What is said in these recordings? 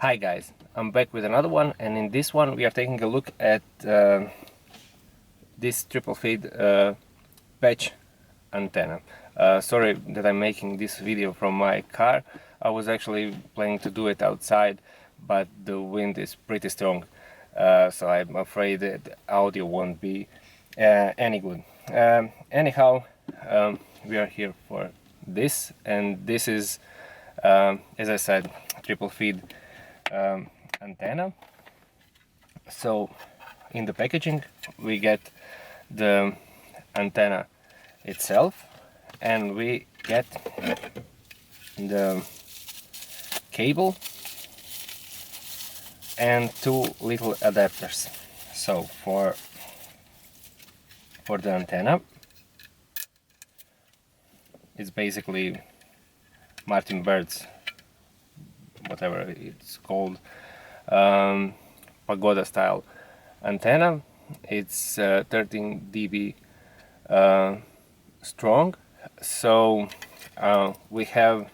Hi guys, I'm back with another one, and in this one we are taking a look at this triple feed patch antenna. Sorry that I'm making this video from my car. I was actually planning to do it outside, but the wind is pretty strong, so I'm afraid that the audio won't be any good. Anyhow, we are here for this, and this is, as I said, triple feed antenna. So in the packaging we get the antenna itself, and we get the cable and two little adapters. So for the antenna, it's basically Martin Bird's, whatever it's called, Pagoda style antenna. It's 13 dB strong. So we have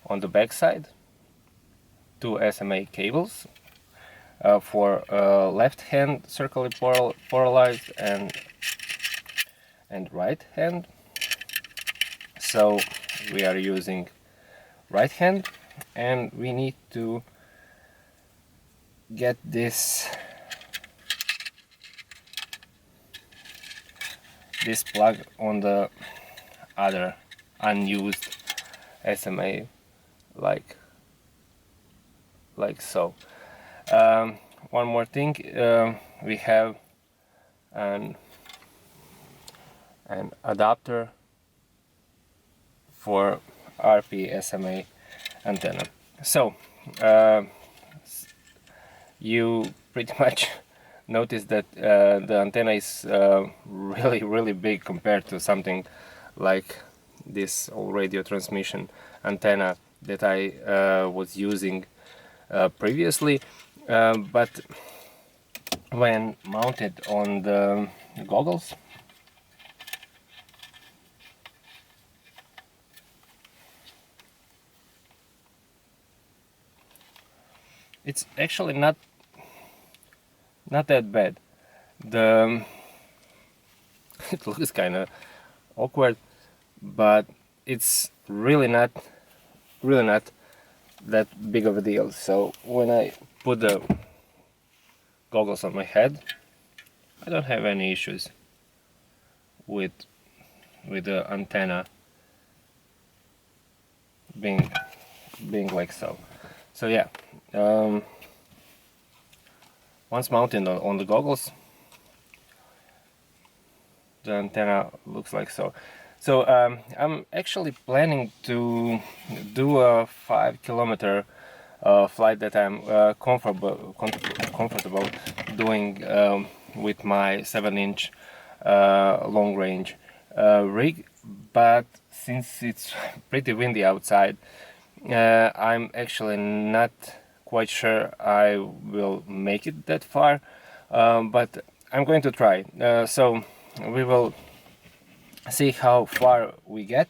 on the back side two SMA cables for left hand circularly polarized and right hand. So we are using right hand, and we need to get this plug on the other unused SMA, like so. One more thing, we have an adapter for RP SMA antenna. So you pretty much notice that the antenna is really big compared to something like this old radio transmission antenna that I was using previously, but when mounted on the goggles, it's actually not that bad. It looks kind of awkward, but it's really not that big of a deal. So when I put the goggles on my head, I don't have any issues with the antenna being like so. So yeah, once mounted on the goggles, the antenna looks like so. So I'm actually planning to do a 5-kilometer flight that I'm comfortable doing with my 7-inch long-range rig. But since it's pretty windy outside, I'm actually not quite sure I will make it that far, but I'm going to try. So we will see how far we get,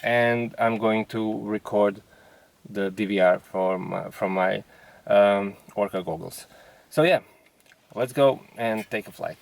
and I'm going to record the DVR from my Orca goggles. So yeah, let's go and take a flight.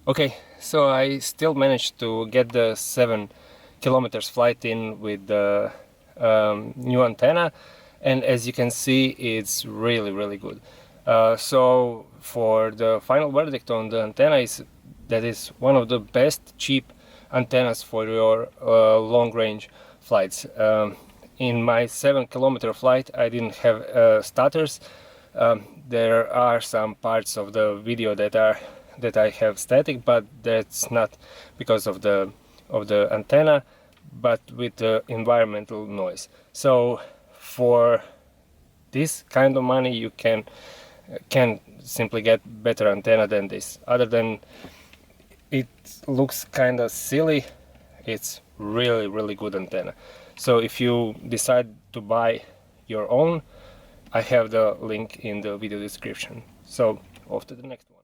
Okay, so I still managed to get the 7 kilometers flight in with the new antenna, and as you can see, it's really good. So for the final verdict on the antenna is that is one of the best cheap antennas for your long-range flights. In my 7-kilometer flight I didn't have stutters. There are some parts of the video that I have static, but that's not because of the antenna, but with the environmental noise. So for this kind of money you can simply get better antenna than this. Other than it looks kind of silly, it's really good antenna. So if you decide to buy your own, I have the link in the video description. So off to the next one.